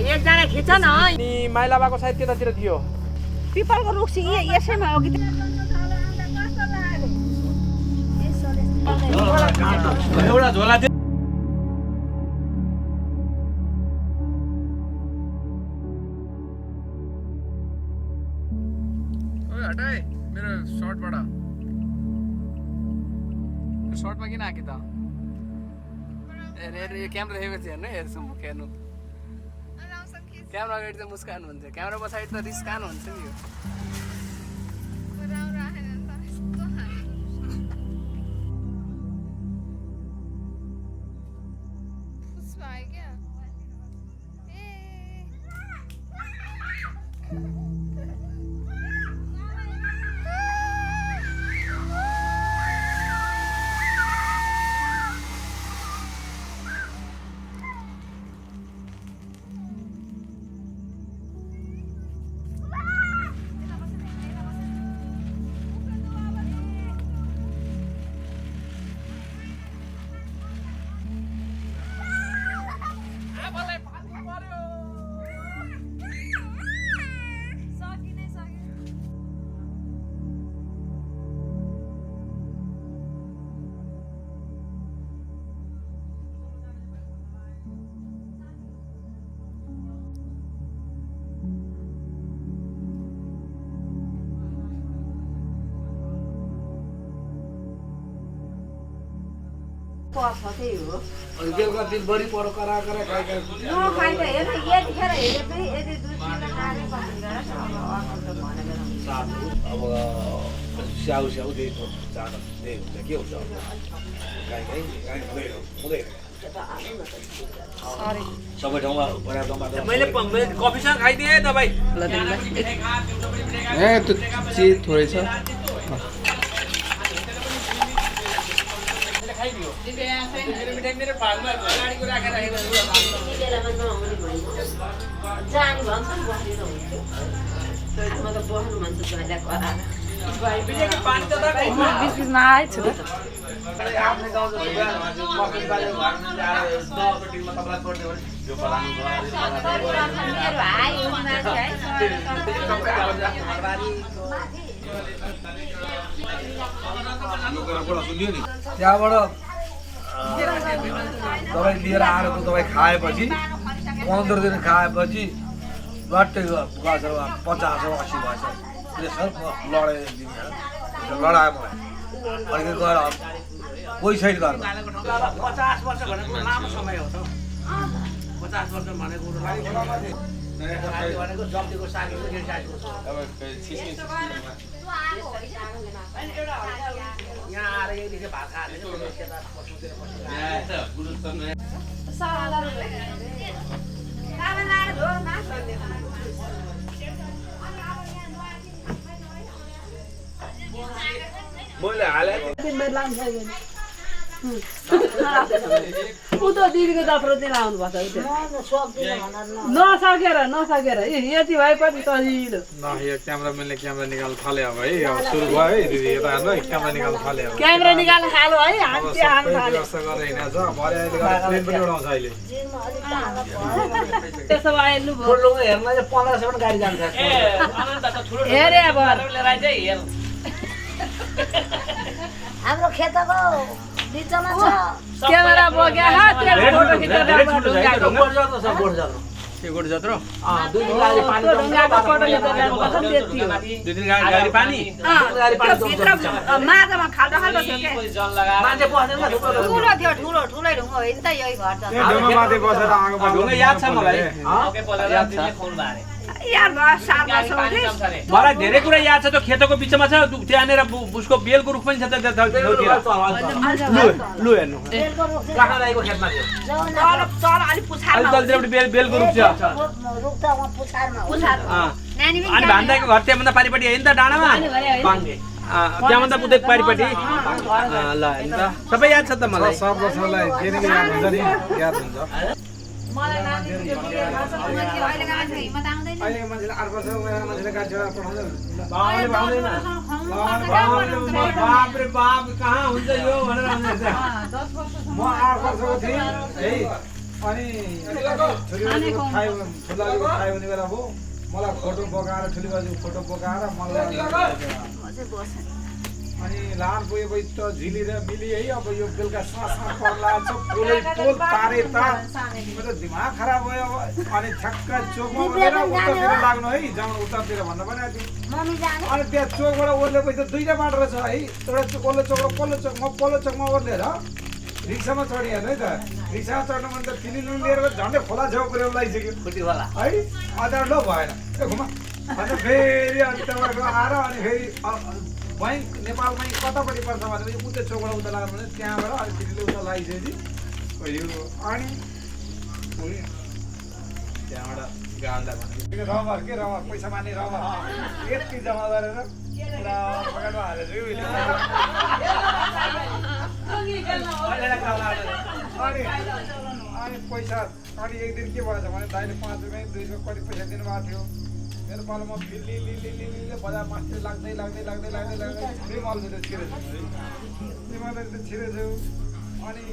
एकजना खिच न अनि माइलाबाको सायद त्यतातिर थियो पिपलको रुख यसैमा हो कि एउटा झोला हटाए मेरो सर्टबाट सर्टमा किन आके त यो क्यामेरा हेरेको चाहिँ हेर्नु हेर्छु हेर्नु क्यामेरा अगाडि त मुस्कान हुन्छ क्यामेरा पछाडि त रिस्कान हुन्छ नि यो बेलुका दिनभरि पर करा खाइ अब स्याउ स्याउ दिएको जाँदा हुन्छ के हुन्छ सबै ठाउँमा मैले कफीसँग खाइदिएँ तपाईँ त्यो चिज थोरै छ मेरो भागमा गाडीको राखेर त्यहाँबाट दबाई लिएर आएर दबाई खाएपछि 15 दिन खाएपछि लट्टै गएर 50 80 भएछ प्रेसर लडायो मलाई अनि गएर कोही छैन घरमा 50 वर्ष भनेको लामो समय हो त 50 वर्ष भनेको भनेको जब्तीको सागको यहाँ आएर यही भात खाएर मैले हाले उ त दिदीको जत्रो दिन आउनु पर्छ नसकेर यति भएपछि सजिलो यो क्यामेराम्यानले क्यामेरा निकाल्नु थाल्यो अब है अब सुरु भयो है दिदी यता हेर्नु है क्यामेरा निकाल्नु थाल्यो अब क्यामेरा निकाल्नु थाल्यो है व्यवस्था गरेर हिँडेको छ भरे अहिले ट्रेन पनि उडाउँछ अहिले त्यसो भए लु हेर्न 1500 पनि गाडी जान्छ हेरे अब हाम्रो खेतको बिचमा छ क्यामेरा बोक्या फोटो खिचेर गोड जत्रो दुई दिन गाडी पानी माछामा खाल्डो खाल्डो थियो के मान्छे बस्दैन ठुलो थियो ठुलै ढुङ्गो होइन त यही घर त ढुङ्गामाथि बसेर आगो ढुङ्गा याद छ मलाई यार सात वर्ष मलाई धेरै कुरा याद छ त्यो खेतको बिचमा छ त्यहाँनिर उसको बेलको रुख पनि छ लु हेर्नु राखाको खेतमा थियो चल अलि पुछारमा बेलको रुख छ अनि भान्दाको घर त्यहाँभन्दा पारिपट्टि होइन त डाँडामा त्यहाँभन्दा उतै पारिपट्टि ल हेर्नु त सबै याद छ त मलाई सब वर्षलाई के याद हुन्छ नि याद हुन्छ अहिलेको मान्छेले हिम्मत आउँदैन अहिलेको मान्छेले 8 वर्ष उमेरको मान्छेले गाडी चढाएर पठाउँदैन अहिले बाप रे बाप कहाँ हुन्छ यो भनेर भन्दैछ म 8 वर्षको थिएँ है अनि छोरीबाजुको खायो भने बेला हो मलाई फोटो बोकाएर छोरीबाजुको फोटो बोकाएर मलाई अनि लान गएपछि त झिली र मिली है अब यो बेलुका सासमा पर्ला पोलै पोल तारे तार मेरो दिमाग खराब भयो अनि ठ्याक्क चोकमा ओर्लेर उत्तरतिर लाग्नु है जाउँ उत्तरतिर भन्नु पनि अनि त्यहाँ चोकबाट ओर्लेपछि त दुईटा बाटो रहेछ है एउटा ओल्लो चोक र पल्लो चोक म पल्लो चोकमा ओर्लेर रिक्सामा चढिहाल्नु है त रिक्सामा चढ्नु भने त तिनीहरू लिएर झन्डै खोला छेउ पुऱ्याउ लगाइसक्यो है अन्त लो भएन ए घुमा अन्त फेरि अनि त्यहाँबाट आएर अनि फेरि बैंक नेपालमै कतापट्टि पर्छ भनेपछि उता चोकबाट उता लाग्नु भने त्यहाँबाट अनि तिनीले उता लगाइसकेपछि यो अनि त्यहाँबाट गाउँदा भने रबर के रबर पैसा मान्ने रबर यति जम्मा गरेर पुरा पकेटमा हालेछु अनि पैसा अनि एक दिन के भएछ भने दाइले 5 रुपियाँ 2 रुपियाँ कति पैसा दिनुभएको थियो मेरो पालोमा लिली बजार मास्टर लाग्दै फेरि मलभित्र छिरेछु है छिरेछु अनि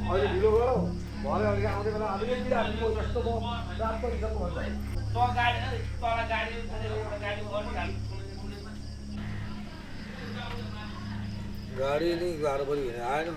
अहिले ढिलो गरौ भरे अघि आउने बेला अलिकति आफ्नो जस्तो म रात परिसक्नु भन्छ गाडी नै गाह्रो पनि आएन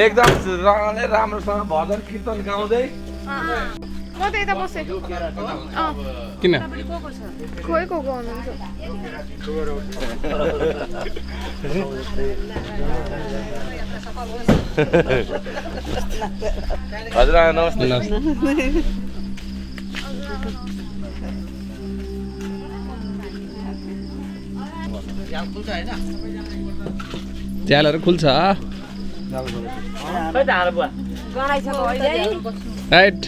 एकदम राम्रोसँग भजन कीर्तन गाउँदै म त यता बसेँ किन खोइ को हुनुहुन्छ हजुर नमस्ते च्यालहरू खुल्छ राइट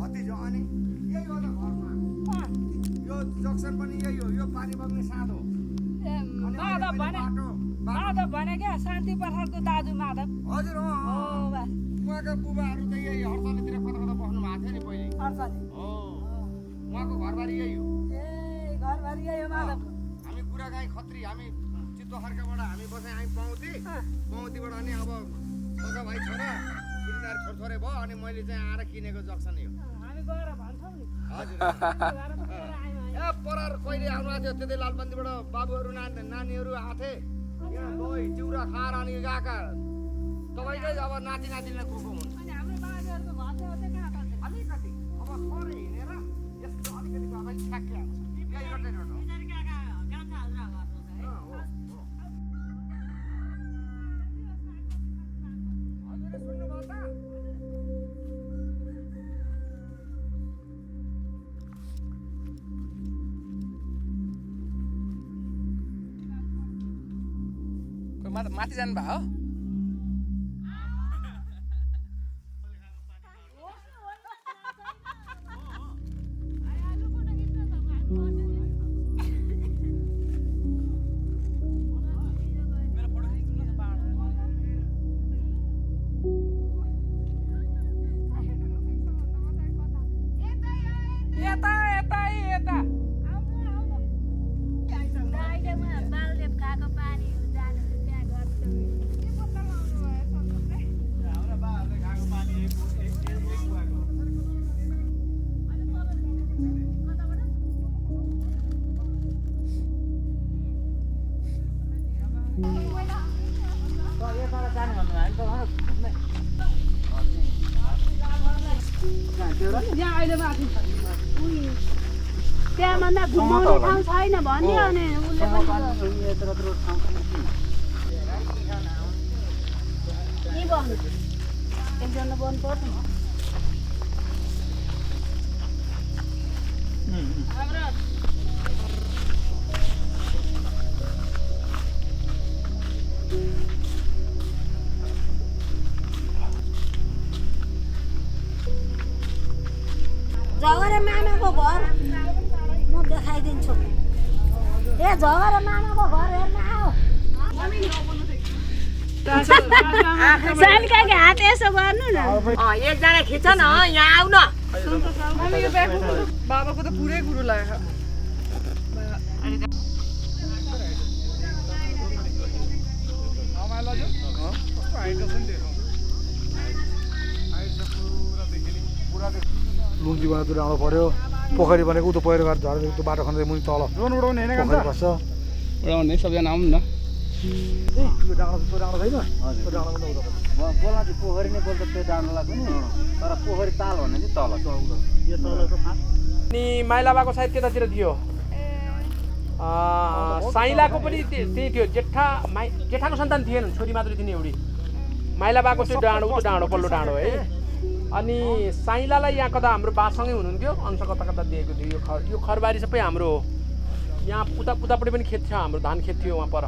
भतिजो अनि यही हो त घरमा यो जक्सन पनि यही हो यो पानी बग्ने साँधो माधव भने क्या शान्ति प्रसादको दाजु माधव हजुर उहाँका बुबाहरू त यही हर्तालीतिर कता कता बस्नु भएको थियो नि पहिले उहाँको घरबारी यही हो घरबारी यही हो माधव हामी बुढागाई खत्री हामी चित्तो खर्काबाट हामी बसेँ हामी पाउँतीबाट अनि अब सगा भाइ छोरा बुढीदार छोरछोरे भयो अनि मैले चाहिँ आएर किनेको जक्सन यो हामी गएर भन्छौँ नि हजुर ए परार कहिले आउनु भएको थियो त्यतै लालबन्दीबाट बाबुहरू नानीहरू आएको थिए यहाँ दही चिउरा खाएर अनि गएका तपाईँकै अब नातिनातिलाई गएको हुन्छ हाम्रो बाजेहरूको घर चाहिँ अझै कहाँ पर्छ अलिकति अब थोरै हिँडेर यस्तो अलिकति अगाडि ठ्याक्कै आउँछ यही रोड हजुरले सुन्नुभयो त माथि जानु भयो यहाँ अहिले माथि छ त्यहाँभन्दा घुमाउने ठाउँ छैन भन्यो अनि उसले के भन्नु एकजना बन्द पर्छ झगडा मामाको घर म देखाइदिन्छु ए झगडा मामाको घर हेर्न आऊ सालिकाको हात यसो गर्नु न एकजना खिच न यहाँ आउ न बाबाको त पुरै कुरो लाग्यो लुङ्गी बनाएर डाँडो पर्यो पोखरी बनेको उता पहिरो गरेर झरेको त्यो बाटो खन्दै मुनि तल ड्रोन उडाउने होइन पोखरी बस्छ उडाउने सबजना आउनु न त्यो डाँडो छैन त्यो डाँडो बोल्न चाहिँ पोखरी नै बोल्छ त्यो डाँडोलाई पनि तर पोखरी ताल भन्ने चाहिँ तल यो तलको फाँट अनि माइलाबाको सायद त्यतातिर थियो साइलाको पनि त्यही थियो जेठाको सन्तान थिएन छोरी मात्रै थिएन एउटी माइलाबाको चाहिँ डाँडो उतो डाँडो पल्लो डाँडो है अनि साइलालाई यहाँ कता हाम्रो बासँगै हुनुहुन्थ्यो अंश कता कता दिएको थियो यो खरबारी सबै हाम्रो हो यहाँ उतापट्टि पनि खेत थियो हाम्रो धान खेत थियो वहाँ पर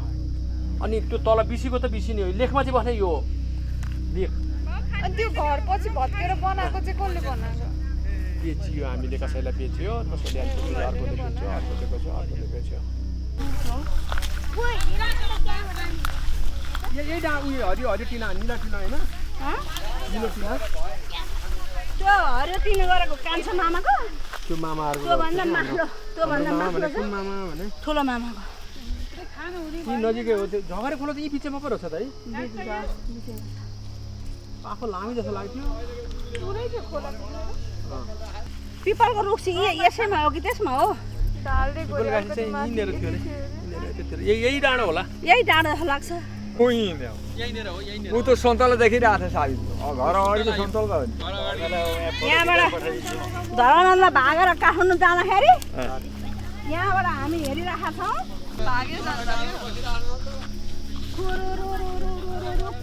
अनि त्यो तल बिसीको त बिसी नै हो लेखमा चाहिँ बस्ने यो हो लेख अनि त्यो घर पछि भत्केर बनाएको चाहिँ कसले बनाएको बेचियो हामीले कसैलाई बेच्यो कसैले अर्कोले बेच्यो अर्कोले बेच्यो अर्कोले बेच्यो यही उयो हरियो हरियो टिना निला टिना होइन निलो टिना त्यो हरियो तिनी गरेको कान्छो मामाको त्यो मामाहरूको त्योभन्दा माथिल्लो त्योभन्दा माथिल्लो कुन मामा भने ठुलो मामाको यी नजिकै हो त्यो झगडा खोला त यी पिछेमा पो रहेछ त है आफू लामी जस्तो लाग्थ्यो पिपलको रुख चाहिँ यसैमा हो कि त्यसमा हो पिपल गाछी चाहिँ यहीँनिर थियो अरे यही डाँडो होला यही डाँडो जस्तो लाग्छ यहीँनिर हो यहीँनिर ऊ त सन्तला देखिरहेको छ साबी घर अगाडिको सन्तल त हो नि यहाँबाट धरानलाई भागेर काठमाडौँ जाँदाखेरि यहाँबाट हामी हेरिरहेका छौँ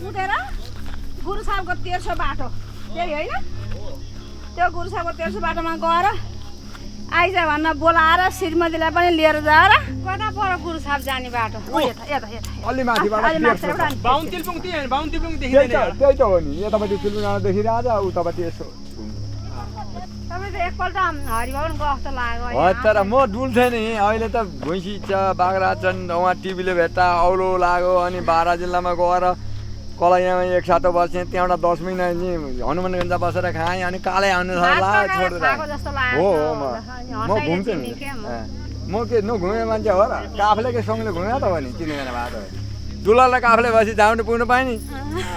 कुदेर गुरु साहबको तेर्सो बाटो त्यही होइन त्यो गुरु साहबको तेर्सो बाटोमा गएर आइज भन्न बोलाएर श्रीमतीलाई पनि लिएर जाएर कता पर गुरु साहब जाने बाटो अलि माथिबाट बाहुन तिलपुङ देखिँदैन त्यही त हो नि यतापट्टि तिलपुङ देखिरहेको छ उतापट्टि यसो तपाईँ त एकपल्ट हरिभवन गएको जस्तो लाग्यो तर म डुल्थेँ नि अहिले त भुइँसी छ बाख्रा छन् उहाँ टिभीले भेट्दा औलो लाग्यो अनि बारा जिल्लामा गएर कलैयामा एक सातो बसेँ त्यहाँबाट 10 महिना नि हनुमानगञ्ज बसेर खाएँ अनि कालै आउनु छोडेर हो म घुम्थेँ नि म के नघुमे मान्छे हो र काफले के सँगले घुम्यो त हो नि चिनेको बाटो दुलालाई काफले भएपछि जानु पुग्नु पाएँ नि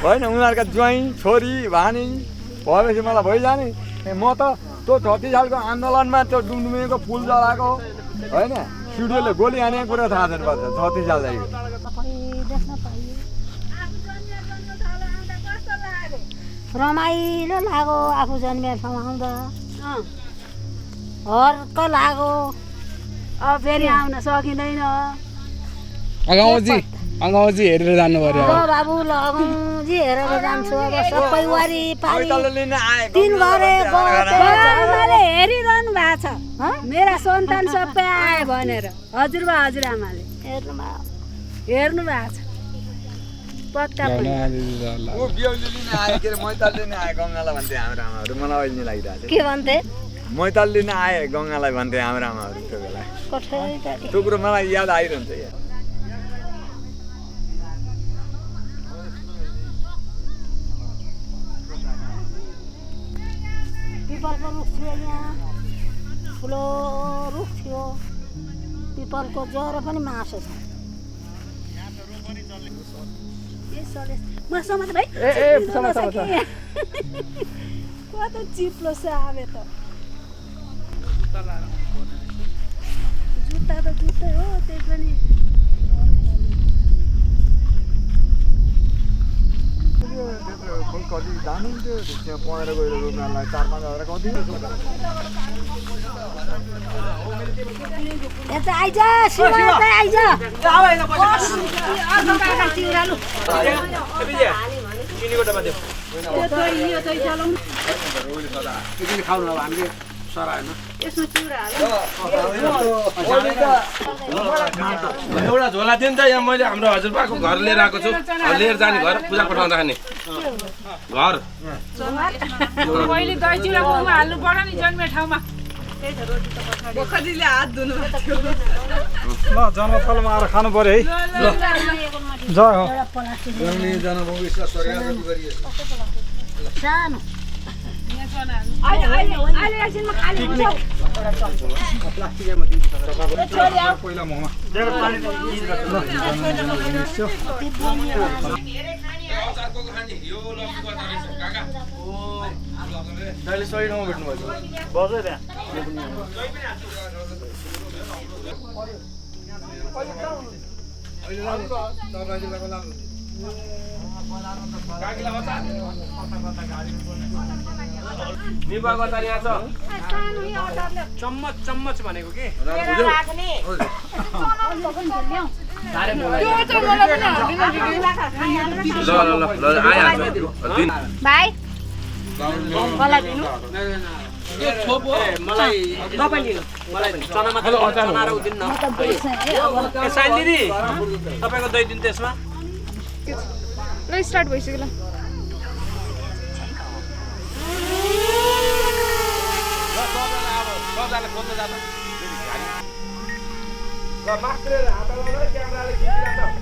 होइन उनीहरूका ज्वाइँ छोरी भानी भएपछि मलाई भइजाने म त त्यो 36 सालको आन्दोलनमा त्यो डुमडुमेको फुल जलाएको होइन सिडिओले गोली हानेको कुरा थाहा छैन 36 सालदेखि रमाइलो लाग्यो आफू जन्मेर ठाउँ आउँदा हर्क लाग्यो अब फेरि आउन सकिँदैन अगाउँजी हेरेर जानु पर्यो बाबु लगौँजी हेरेर जान्छु अब सबै वारिपारि 3 घरे आमाले हेरिरहनु भएको छ मेरा सन्तान सबै आए भनेर हजुरबा हजुरआमाले हेर्नु भएको छ पक्का पनि ऊ बिउले लिन आए के मैताल लिन आए गङ्गालाई भन्थे हाम्रो आमाहरू मलाई अहिले नि लागिरहेको के भन्थे मैताल लिन आए गङ्गालाई भन्थे हाम्रो आमाहरू त्यो बेला त्यो कुरो मलाई याद आइरहन्छ यार पिपलको रुख थियो यहाँ ठुलो रुख थियो पिपलको जरो पनि मासु छ मसँग भाइ कता चिप्लो छ आवे त जुत्ता त जुत्तै हो त्यही पनि फुल कति दामी हुन्थ्यो त्यहाँ 15 गएर रोप्नलाई 4-5 हजार कति यता आइज शिव यता आइज चिनीको डब्बा देऊ खाउनु अब हामीले सराएन एउटा झोला थियो नि त यहाँ मैले हाम्रो हजुरबाको घर लिएर आएको छु लिएर जाने घर पूजा पठाउँदा खाने घर पहिले दही चिउरा मुखमा हाल्नु पर्यो नि जन्मे ठाउँमा पोखरीले हात धुनु थियो ल जन्मस्थलमा आएर खानु पर्यो है जय हो सानो अहिले एकछिनमा खाली हुन्छ पहिला ममा दाइले सही ठाउँमा भेट्नु भएको बस्यो त्यहाँ निबा गर्दा यहाँ छ चम्मच चम्मच भनेको के भाइ मलाई चनामा चना र उदिन न साइन दिदी तपाईँको दही दिन त्यसमा ल स्टार्ट भइसक्यो ल मास्टरले हात लगाएर क्यामेराले खिचिरहेको छ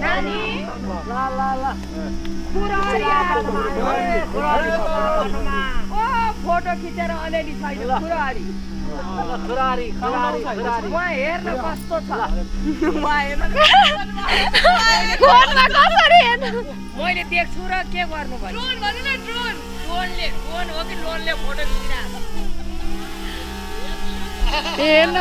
नानी फोटो खिचेर अलिअलि छैन खुरारी उहाँ हेर्न कस्तो छ उहाँ हेर्न मैले देख्छु र के गर्नु भयो ड्रोन भन्नु न ड्रोन ड्रोन हो कि ड्रोनले फोटो खिचिरहेको हेर्न